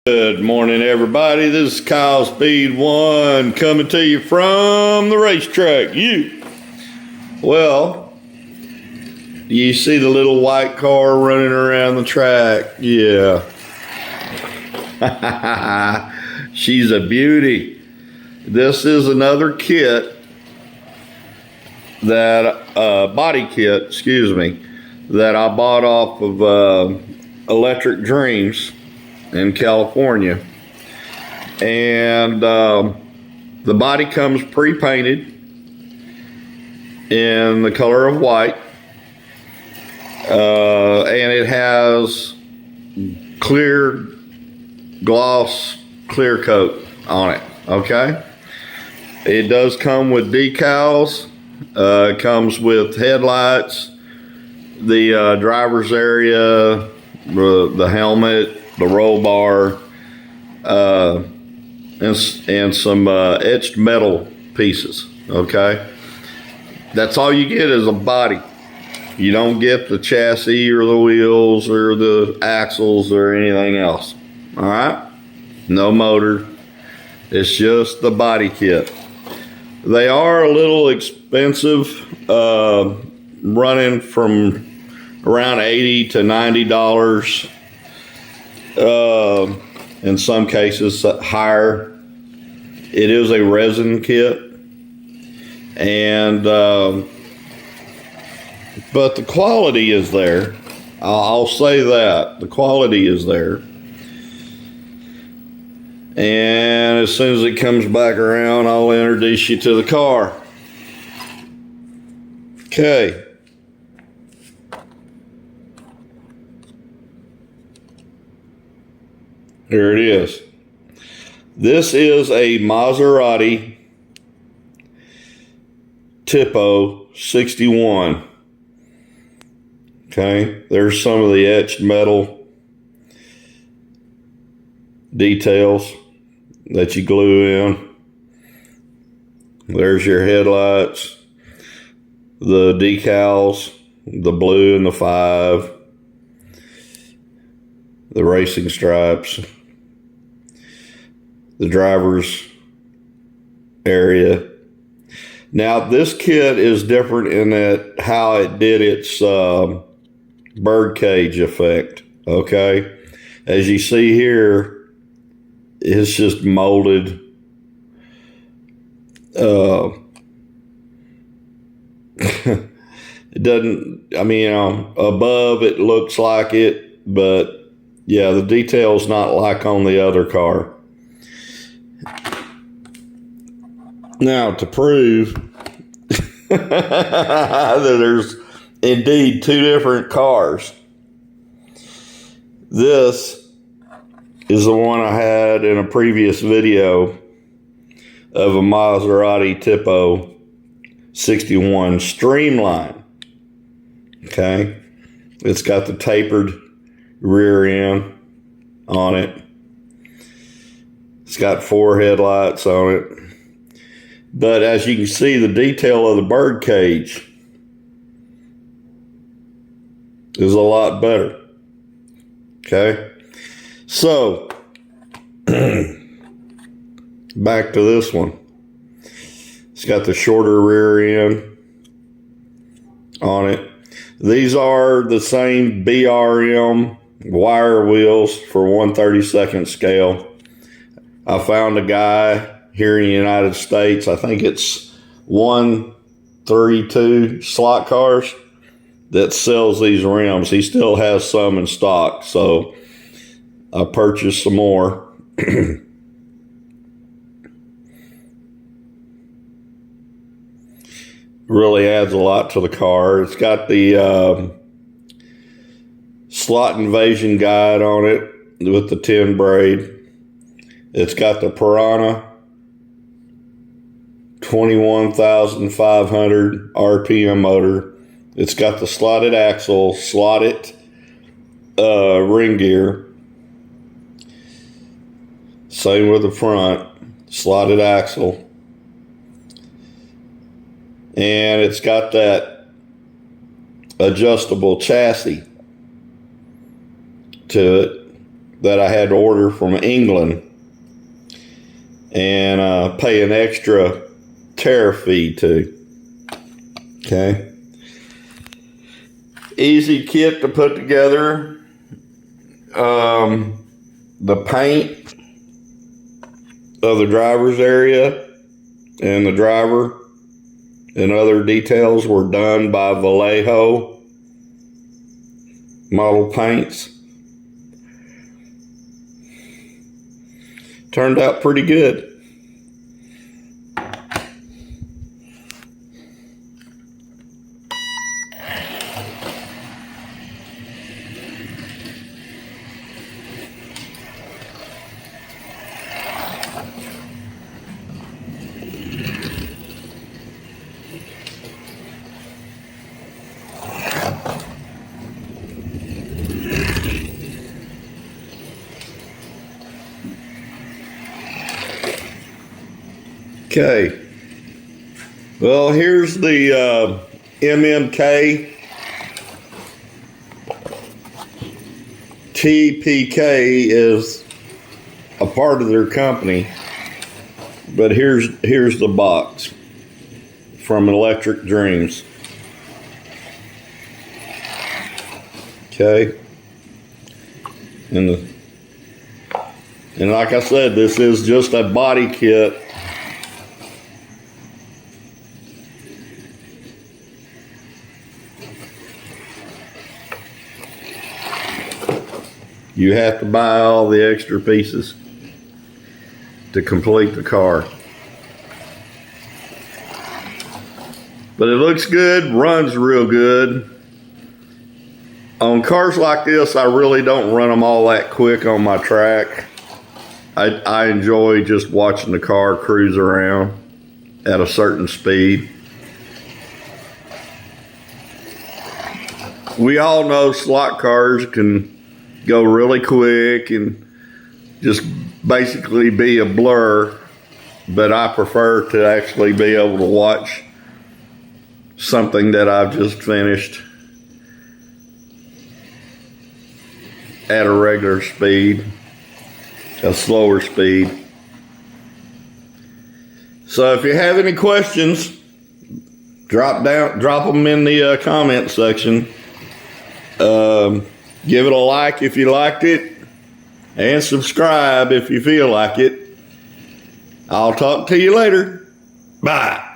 Good morning, everybody. This is Kyle Speed One coming to you from the racetrack. Well, you see the little white car running around the track? Yeah. She's a beauty. This is another kit that, body kit, excuse me, that I bought off of Electric Dreams in California. And the body comes pre-painted in the color of white. And it has clear gloss clear coat on it. Okay, it does come with decals. It comes with headlights, the driver's area, the helmet, the roll bar, and some etched metal pieces. Okay, that's all you get is a body. You don't get the chassis or the wheels or the axles or anything else. All right, no motor. It's just the body kit. They are a little expensive, running from around $80 to $90. In some cases higher. It is a resin kit, and but the quality is there. I'll say that the quality is there. And as soon as it comes back around, I'll introduce you to the car. Okay. Here it is. This is a Maserati Tipo 61. Okay, there's some of the etched metal details that you glue in. There's your headlights, the decals, the blue and the 5, the racing stripes, the driver's area. Now this kit is different in that how it did its birdcage effect. Okay, as you see here, it's just molded. It doesn't, I mean, above it looks like it, but yeah, the detail's not like on the other car. Now, to prove that there's indeed two different cars, this is the one I had in a previous video of a Maserati Tipo 61 Streamline. Okay, it's got the tapered rear end on it. It's got 4 headlights on it. But as you can see, the detail of the bird cage is a lot better. Okay, so back to this one. It's got the shorter rear end on it. These are the same BRM wire wheels for 1/32 scale. I found a guy here in the United States, I think it's 132 Slot Cars, that sells these rims. He still has some in stock, so I purchased some more. Really adds a lot to the car. It's got the slot invasion guide on it with the 10 braid. It's got the Piranha 21,500 RPM motor. It's got the slotted axle, slotted ring gear. Same with the front, slotted axle. And it's got that adjustable chassis to it. that I had to order from England and pay an extra tariff fee to. Okay. Easy kit to put together. The paint of the driver's area and the driver and other details were done by Vallejo Model Paints. Turned out pretty good. Okay, well, here's the MMK TPK is a part of their company, but here's the box from Electric Dreams. Okay, and like I said, this is just a body kit. You have to buy all the extra pieces to complete the car. But it looks good, runs real good. On cars like this, I really don't run them all that quick on my track. I enjoy just watching the car cruise around at a certain speed. We all know slot cars can go really quick and just basically be a blur, but I prefer to actually be able to watch something that I've just finished at a regular speed, a slower speed. So if you have any questions, drop them in the comment section. Give it a like if you liked it, and subscribe if you feel like it. I'll talk to you later. Bye.